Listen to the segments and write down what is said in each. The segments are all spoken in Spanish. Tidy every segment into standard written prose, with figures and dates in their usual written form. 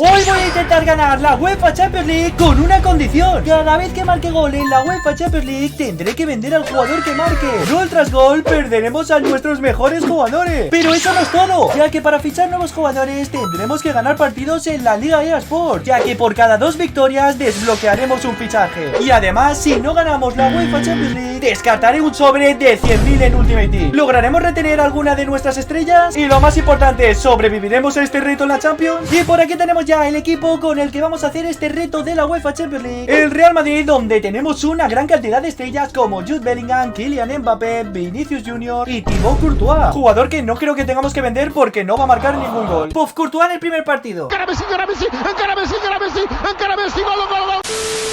Hoy voy a intentar ganar la UEFA Champions League con una condición. Cada vez que marque gol en la UEFA Champions League tendré que vender al jugador que marque. Gol tras gol perderemos a nuestros mejores jugadores. Pero eso no es todo, ya que para fichar nuevos jugadores tendremos que ganar partidos en la Liga eSports, ya que por cada 2 victorias desbloquearemos un fichaje. Y además, si no ganamos la UEFA Champions League, descartaré un sobre de 100.000 en Ultimate Team. ¿Lograremos retener alguna de nuestras estrellas? Y lo más importante, ¿sobreviviremos a este reto en la Champions? Y por aquí tenemos ya el equipo con el que vamos a hacer este reto de la UEFA Champions League. El Real Madrid, donde tenemos una gran cantidad de estrellas como Jude Bellingham, Kylian Mbappé, Vinicius Junior y Thibaut Courtois, jugador que no creo que tengamos que vender porque no va a marcar ningún gol. Puf, Courtois en el primer partido.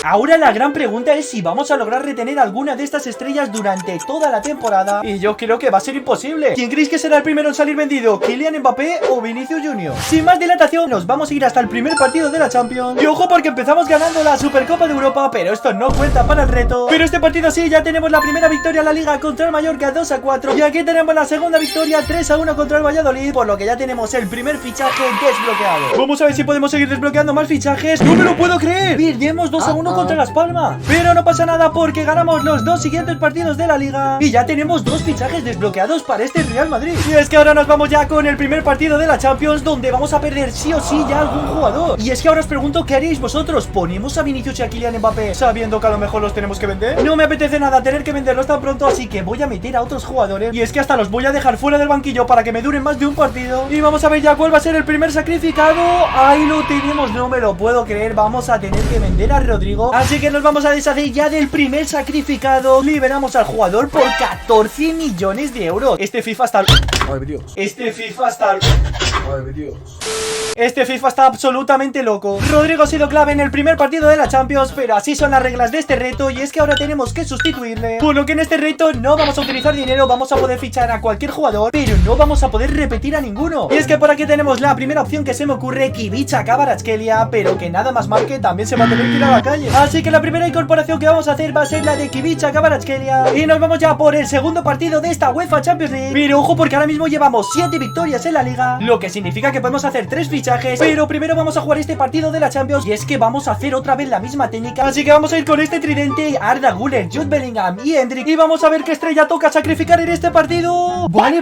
Ahora la gran pregunta es si vamos a lograr retener alguna de estas estrellas durante toda la temporada, y yo creo que va a ser imposible. ¿Quién creéis que será el primero en salir vendido? ¿Kylian Mbappé o Vinicius Junior? Sin más dilatación, nos vamos a ir hasta el primer partido de la Champions. Y ojo, porque empezamos ganando la Supercopa de Europa, pero esto no cuenta para el reto. Pero este partido sí, ya tenemos la primera victoria en la Liga contra el Mallorca 2-4, y aquí tenemos la segunda victoria 3-1 contra el Valladolid, por lo que ya tenemos el primer fichaje desbloqueado. Vamos a ver si podemos seguir desbloqueando más fichajes. ¡No me lo puedo creer! Perdemos 2-1 contra Las Palmas, pero no pasa nada porque ganamos los 2 siguientes partidos de la Liga y ya tenemos 2 fichajes desbloqueados para este Real Madrid. Y es que ahora nos vamos ya con el primer partido de la Champions, donde vamos a perder sí o sí ya algún jugador. Y es que ahora os pregunto, ¿qué haréis vosotros? ¿Ponemos a Vinicius y a Kylian Mbappé sabiendo que a lo mejor los tenemos que vender? No me apetece nada tener que venderlos tan pronto, así que voy a meter a otros jugadores, y es que hasta los voy a dejar fuera del banquillo para que me duren más de un partido. Y vamos a ver ya cuál va a ser el primer sacrificado. Ahí lo tenemos, no me lo puedo creer. Vamos a tener que vender a Rodrigo, así que nos vamos a deshacer ya del primer sacrificado. Liberamos al jugador por 14 millones de euros. Este FIFA está... ¡Ay, Dios! Este FIFA está... ¡Ay, Dios! Este FIFA está absolutamente loco. Rodrigo ha sido clave en el primer partido de la Champions, pero así son las reglas de este reto, y es que ahora tenemos que sustituirle. Por lo que en este reto no vamos a utilizar dinero, vamos a poder fichar a cualquier jugador, pero no vamos a poder repetir a ninguno. Y es que por aquí tenemos la primera opción que se me ocurre, Kvicha Kvaratskhelia, pero que nada más marque también se va a tener que ir a la calle. Así que la primera incorporación que vamos a hacer va a ser la de Kvicha Kvaratskhelia, y nos vamos ya por el segundo partido de esta UEFA Champions League. Pero ojo, porque ahora mismo llevamos 7 victorias en la Liga, lo que significa que podemos hacer 3 fichajes. Pero primero vamos a jugar este partido de la Champions, y es que vamos a hacer otra vez la misma técnica, así que vamos a ir con este tridente: Arda Güler, Jude Bellingham y Endrick, y vamos a ver qué estrella toca sacrificar en este partido. Vale,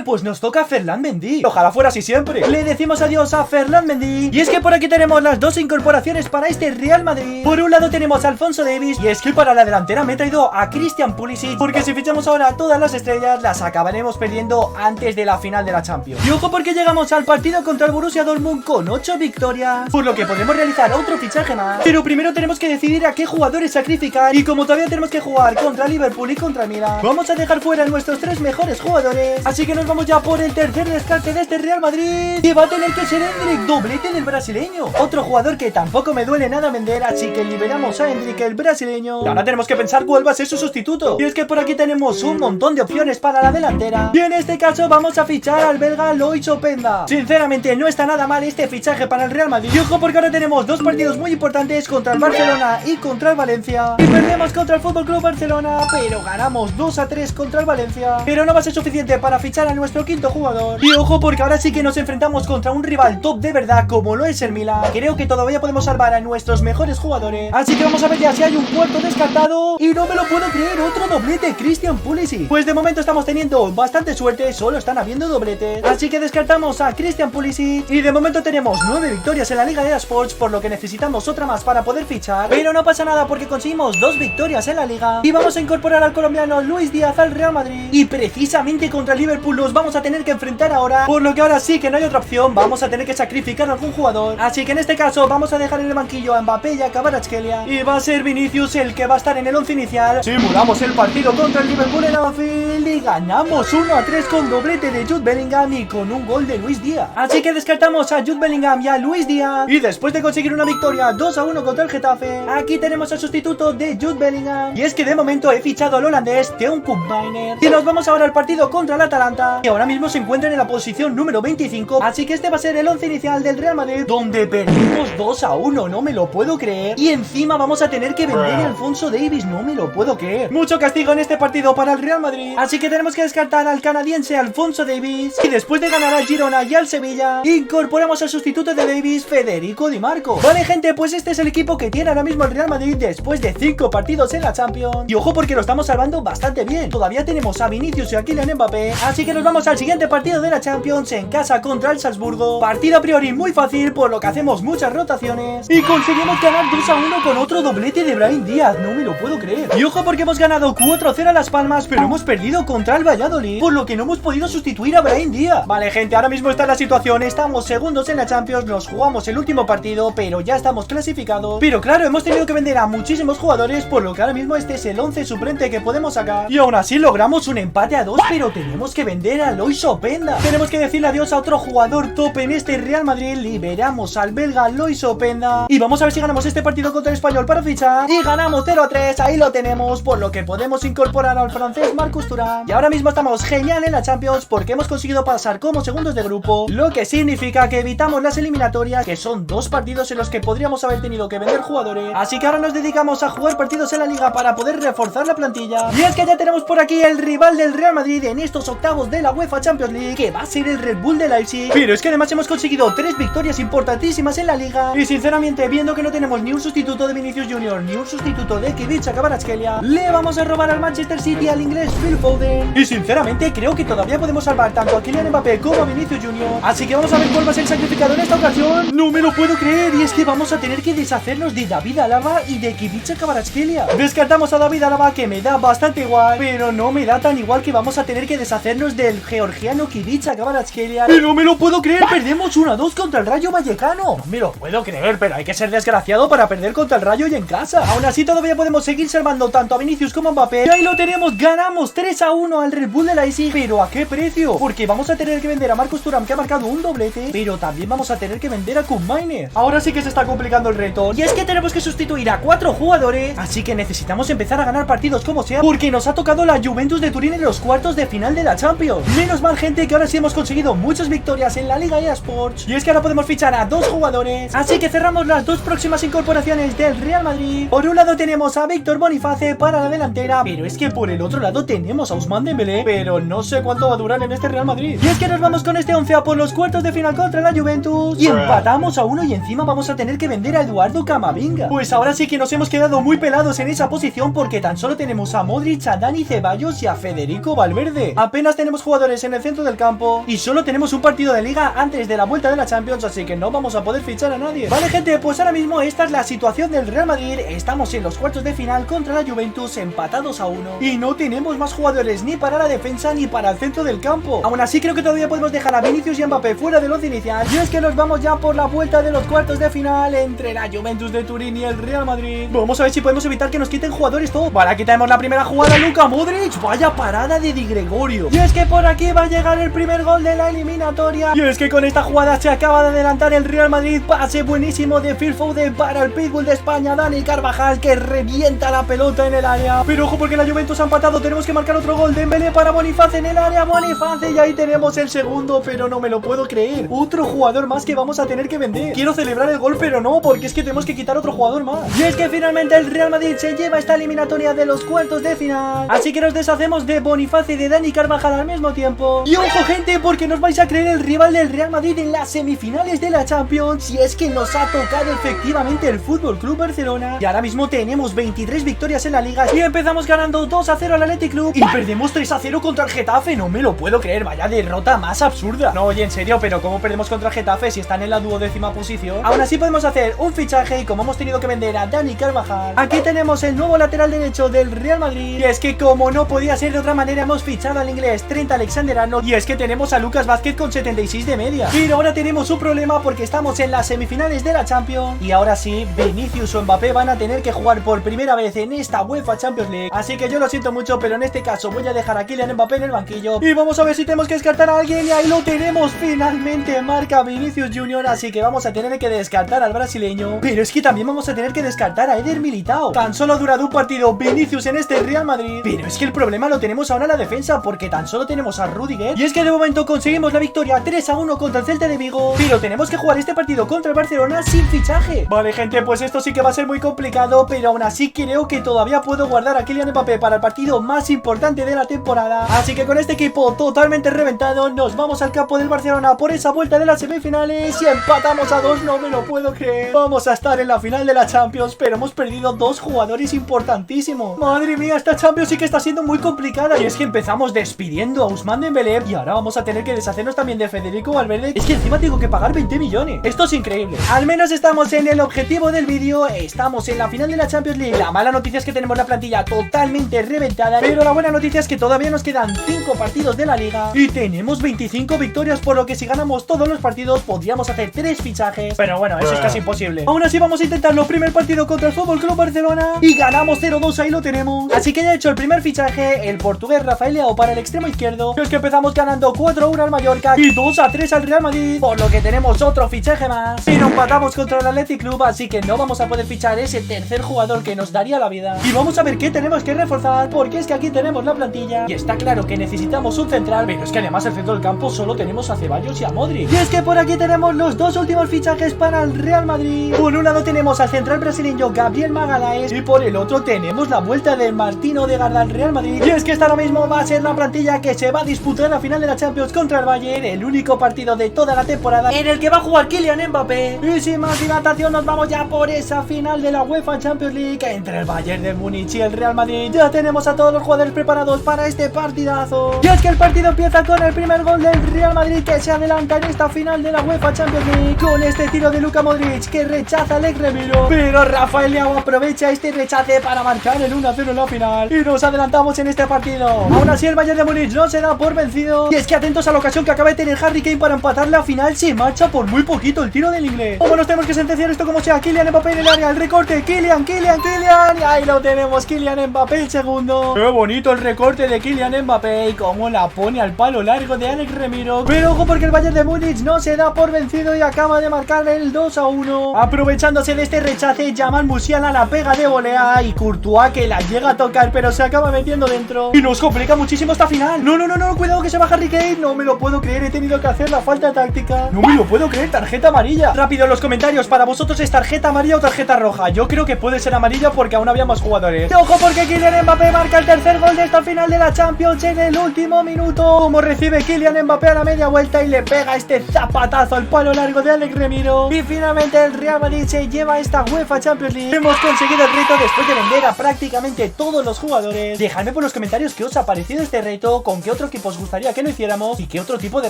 pues nos toca Ferland Mendy. Ojalá fuera así siempre. Le decimos adiós a Ferland Mendy, y es que por aquí tenemos las 2 incorporaciones para este Real Madrid. Por un lado tenemos a Alphonso Davies, y es que para la delantera me he traído a Christian Pulisic, porque si fichamos ahora todas las estrellas las acabaremos perdiendo antes de la final de la Champions. Y ojo, porque llegamos al partido contra el Borussia Dortmund con 8 victorias, por lo que podemos realizar otro fichaje más. Pero primero tenemos que decidir a qué jugadores sacrificar, y como todavía tenemos que jugar contra Liverpool y contra Milan, vamos a dejar fuera a nuestros 3 mejores jugadores. Así que nos vamos ya por el tercer descarte de este Real Madrid, y va a tener que ser Endrick, doblete del brasileño. Otro jugador que tampoco me duele nada vender, así que liberamos a Endrick, el brasileño. Y ahora tenemos que pensar cuál va a ser su sustituto, y es que por aquí tenemos un montón de opciones para la delantera, y en este caso vamos a fichar al belga Loïc Openda. Sinceramente no está nada mal este fichaje para el Real Madrid. Y ojo, porque ahora tenemos 2 partidos muy importantes contra el Barcelona y contra el Valencia, y perdemos contra el FC Barcelona, pero ganamos 2-3 contra el Valencia. Pero no va a ser suficiente para fichar a nuestro quinto jugador. Y ojo, porque ahora sí que nos enfrentamos contra un rival top de verdad como lo es el Milan. Creo que todavía podemos salvar a nuestros mejores jugadores, así que vamos a ver ya si hay un cuarto descartado. Y no me lo puedo creer, otro doblete, Christian Pulisic. Pues de momento estamos teniendo bastante suerte, solo están habiendo dobletes, así que descartamos a Christian Pulisic. Y de momento tenemos 9 victorias en la Liga eSports, por lo que necesitamos otra más para poder fichar, pero no pasa nada porque conseguimos 2 victorias en la Liga, y vamos a incorporar al colombiano Luis Díaz al Real Madrid. Y precisamente contra Liverpool los vamos a tener que enfrentar ahora, por lo que ahora sí que no hay otra opción, vamos a tener que sacrificar a algún jugador, así que en este caso vamos a dejar en el banquillo a Mbappé y a Kvaratskhelia, y va a ser Vinicius el que va a estar en el 11 inicial. Simulamos el partido contra el Liverpool en Anfield y ganamos 1-3 con doblete de Jude Bellingham y con un gol de Luis Díaz, así que descartamos a Jude Bellingham y a Luis Díaz. Y después de conseguir una victoria 2-1 contra el Getafe, aquí tenemos al sustituto de Jude Bellingham, y es que de momento he fichado al holandés Teun Koopmeiners, y nos vamos ahora al partido contra el Atalanta, que ahora mismo se encuentra en la posición número 25, así que este va a ser el 11 inicial del Real Madrid, donde perdimos 2-1, no me lo puedo creer, y encima vamos a tener que vender a Alphonso Davies, no me lo puedo creer. Mucho castigo en este partido para el Real Madrid, así que tenemos que descartar al canadiense Alphonso Davies, y después de ganar al Girona y al Sevilla, incorporamos al sustituto de Davies, Federico Di Marco. Vale, gente, pues este es el equipo que tiene ahora mismo el Real Madrid después de 5 partidos en la Champions. Y ojo porque lo estamos salvando bastante bien. Todavía tenemos a Vinicius y a Kylian Mbappé. Así que nos vamos al siguiente partido de la Champions en casa contra el Salzburgo. Partido a priori muy fácil, por lo que hacemos muchas rotaciones y conseguimos ganar 2-1 con otro doblete de Brahim Díaz. No me lo puedo creer. Y ojo porque hemos ganado 4-0 a Las Palmas, pero hemos perdido contra el Valladolid, por lo que no hemos podido sustituir a Brahim Díaz. Vale, gente, ahora mismo está la situación. Estamos segundos en la Champions, nos jugamos el último partido, pero ya estamos clasificados. Pero claro, hemos tenido que vender a muchísimos jugadores, por lo que ahora mismo este es el 11 suplente que podemos sacar. Y aún así logramos un empate a 2, pero tenemos que vender a Lois Openda. Tenemos que decirle adiós a otro jugador top en este Real Madrid. Liberamos al belga Lois Openda y vamos a ver si ganamos este partido contra el Español para fichar. Y ganamos 0-3, ahí lo tenemos, por lo que podemos incorporar al francés Marcus Thuram. Y ahora mismo estamos genial en la Champions porque hemos conseguido pasar como segundos de grupo, lo que significa que evitamos las eliminatorias, que son 2 partidos en los que podríamos haber tenido que vender jugadores. Así que ahora nos dedicamos a jugar partidos en la liga para poder reforzar la plantilla. Y es que ya tenemos por aquí el rival del Real Madrid en estos octavos de la UEFA Champions League, que va a ser el Red Bull de Leipzig. Pero es que además hemos conseguido 3 victorias importantísimas en la liga. Y sinceramente, viendo que no tenemos ni un sustituto de Vinicius Junior ni un sustituto de Kivica Kvaratskhelia, le vamos a robar al Manchester City al inglés Phil Foden. Y sinceramente creo que todavía podemos salvar tanto a Kylian Mbappé como a Vinicius Junior. Así que vamos a ver cuál va a ser el sacrificado en esta ocasión. No me lo puedo creer, y es que vamos a tener que deshacernos de David Alaba y de Kivica Kvaratskhelia. Descartamos a David Alaba, que me da bastante igual, pero no me da tan igual que vamos a tener que deshacernos del georgiano Kivica Kvaratskhelia. Y no me lo puedo creer, perdemos 1-2 contra el Rayo Vallecano. No me lo puedo creer, pero hay que ser desgraciado para perder contra el Rayo y en casa. Aún así todavía podemos seguir salvando tanto a Vinicius como a Mbappé. Y ahí lo tenemos, ganamos 3-1 al Red Bull de Leipzig. ¿Pero a qué precio? Porque vamos a tener que vender a Marcus Thuram, que ha marcado un doblete, pero también vamos a tener que vender a Koop Mainer. Ahora sí que se está complicando el reto, y es que tenemos que sustituir a 4 jugadores, así que necesitamos empezar a ganar partidos como sea, porque nos ha tocado la Juventus de Turín en los cuartos de final de la Champions. Menos mal, gente, que ahora sí hemos conseguido muchas victorias en la Liga eSports, y es que ahora podemos fichar a 2 jugadores, así que cerramos las 2 próximas incorporaciones del Real Madrid. Por un lado tenemos a Víctor Boniface para la delantera, pero es que por el otro lado tenemos a Ousmane Dembélé, pero no sé cuánto va a durar en este Real Madrid. Y es que nos vamos con este 11 a por los cuartos de final contra la Juventus, y empatamos a 1, y encima vamos a tener que vender a Eduardo Camavinga. Pues ahora sí que nos hemos quedado muy pelados en esa posición, porque tan solo tenemos a Modric, a Dani Ceballos y a Federico Valverde. Apenas tenemos jugadores en el centro del campo y solo tenemos un partido de liga antes de la vuelta de la Champions, así que no vamos a poder fichar a nadie. Vale, gente, pues ahora mismo esta es la situación del Real Madrid. Estamos en los cuartos de final contra la Juventus, empatados a 1, y no tenemos más jugadores ni para la defensa ni para el centro del campo. Aún así creo que todavía podemos dejar a Vinicius y a Mbappé fuera del once inicial, y es que nos vamos ya por la vuelta de los cuartos de final entre la Juventus de Turín y el Real Madrid. Vamos a ver si podemos evitar que nos quiten jugadores todos. Vale, aquí tenemos la primera jugada, Luka Modric. Vaya parada de Di Gregorio. Y es que por aquí va a llegar el primer gol de la eliminatoria. Y es que con esta jugada se acaba de adelantar el Real Madrid. Pase buenísimo de Phil Foden para el Pitbull de España, Dani Carvajal, que revienta la pelota en el área. Pero ojo porque la Juventus ha empatado, tenemos que marcar otro gol. Dembélé para Boniface en el área, Boniface, y ahí tenemos el segundo, pero no me lo puedo creer. Otro jugador más que vamos a tener que vender. Quiero celebrar el gol, pero no, porque es que tenemos que quitar otro jugador más. Y es que finalmente el Real Madrid se lleva esta eliminatoria de los cuartos de final. Así que nos deshacemos de Boniface y de Dani Carvajal al mismo tiempo. Y ojo, gente, porque nos vais a creer, el rival del Real Madrid en las semifinales de la Champions. Y es que nos ha tocado efectivamente el Fútbol Club Barcelona. Y ahora mismo tenemos 23 victorias en la liga. Y empezamos ganando 2-0 al Athletic Club. Y perdemos 3-0 contra el Getafe. No me lo puedo creer, vaya derrota más absurda. No, oye, en serio, pero ¿cómo perdemos contra el Getafe si están en la 12ª posición? Aún así podemos hacer un fichaje, y como hemos tenido que vender a Dani Carvajal, aquí tenemos el nuevo lateral derecho del Real Madrid. Y es que como no podía ser de otra manera, hemos fichado al inglés Trent Alexander-Arnold. Y es que tenemos a Lucas Vázquez con 76 de media. Pero ahora tenemos un problema porque estamos en las semifinales de la Champions. Y ahora sí, Vinicius o Mbappé van a tener que jugar por primera vez en esta UEFA Champions League. Así que yo lo siento mucho, pero en este caso voy a dejar a Kylian Mbappé en el banquillo. Y vamos a ver si tenemos que descartar a alguien. Y ahí lo tenemos, finalmente marca Vinicius Junior. Así que vamos a tener que descartar al brasileño. Pero es que también vamos a tener que descartar a Eder Militao. Tan solo ha durado un partido Vinicius en este Real Madrid. Pero es que el problema lo tenemos ahora en la defensa, porque tan solo tenemos a Rudiger. Y es que de momento conseguimos la victoria 3-1 contra el Celta de Vigo, pero tenemos que jugar este partido contra el Barcelona sin fichaje. Vale, gente, pues esto sí que va a ser muy complicado, pero aún así creo que todavía puedo guardar a Kylian Mbappé para el partido más importante de la temporada. Así que con este equipo totalmente reventado nos vamos al campo del Barcelona por esa vuelta de las semifinales. Messi, empatamos a 2, no me lo puedo creer. Vamos a estar en la final de la Champions, pero hemos perdido 2 jugadores importantísimos. Madre mía, esta Champions sí que está siendo muy complicada. Y es que empezamos despidiendo a Ousmane Dembélé y ahora vamos a tener que deshacernos también de Federico Valverde. Es que encima tengo que pagar 20 millones. Esto es increíble. Al menos estamos en el objetivo del vídeo. Estamos en la final de la Champions League. La mala noticia es que tenemos la plantilla totalmente reventada, pero la buena noticia es que todavía nos quedan 5 partidos de la liga y tenemos 25 victorias, por lo que si ganamos todos los partidos podríamos hacer 3 fichajes. Pero bueno, eso es casi imposible. Aún así vamos a intentarlo. Primer partido contra el FC Barcelona y ganamos 0-2, ahí lo tenemos. Así que ya he hecho el primer fichaje, el portugués Rafael Leao para el extremo izquierdo. Es que empezamos ganando 4-1 al Mallorca y 2-3 al Real Madrid, por lo que tenemos otro fichaje más. Y nos empatamos contra el Athletic Club, así que no vamos a poder fichar ese tercer jugador que nos daría la vida. Y vamos a ver qué tenemos que reforzar, porque es que aquí tenemos la plantilla y está claro que necesitamos un central, pero es que además el centro del campo solo tenemos a Ceballos y a Modric. Y es que por aquí tenemos los 2 últimos fichajes para el Real Madrid. Por un lado tenemos al central brasileño Gabriel Magalhães y por el otro tenemos la vuelta de Martín Odegaard al Real Madrid. Y es que esta ahora mismo va a ser la plantilla que se va a disputar la final de la Champions contra el Bayern, el único partido de toda la temporada en el que va a jugar Kylian Mbappé. Y sin más dilatación nos vamos ya por esa final de la UEFA Champions League entre el Bayern de Múnich y el Real Madrid. Ya tenemos a todos los jugadores preparados para este partidazo. Y es que el partido empieza con el primer gol del Real Madrid, que se adelanta en esta final de la UEFA Champions League con este tiro de Luka Modric que rechaza a Alex Remiro, pero Rafael Leao aprovecha este rechace para marcar el 1-0 en la final y nos adelantamos en este partido. Aún así el Bayern de Múnich no se da por vencido y es que atentos a la ocasión que acaba de tener Harry Kane para empatar la final. Se marcha por muy poquito el tiro del inglés. Como nos tenemos que sentenciar esto como sea. Kylian Mbappé en el área, el recorte, Kylian, y ahí lo tenemos, Kylian Mbappé el segundo. Qué bonito el recorte de Kylian Mbappé y cómo la pone al palo largo de Alex Remiro. Pero ojo, porque el Bayern de Múnich no se da por vencido y acaba de marcar el 2-1. Aprovechándose de este rechace, Jamal Musiala la pega de volea y Courtois que la llega a tocar pero se acaba metiendo dentro y nos complica muchísimo esta final. No, cuidado que se va Harry Kane. No me lo puedo creer, he tenido que hacer la falta táctica. No me lo puedo creer, tarjeta amarilla. Rápido en los comentarios, para vosotros es tarjeta amarilla o tarjeta roja. Yo creo que puede ser amarilla porque aún había más jugadores. Y ojo, porque Kylian Mbappé marca el tercer gol de esta final de la Champions en el último minuto. Como recibe Kylian Mbappé a la media vuelta y le pega este zapatazo al palo largo de Alex Remiro. Y finalmente el Real Madrid se lleva esta UEFA Champions League. Hemos conseguido el reto después de vender a prácticamente todos los jugadores. Dejadme por los comentarios qué os ha parecido este reto, con qué otro equipo os gustaría que lo hiciéramos y qué otro tipo de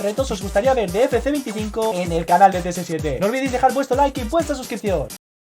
retos os gustaría ver de FC25 en el canal de TS7. No olvidéis dejar vuestro like y vuestra suscripción.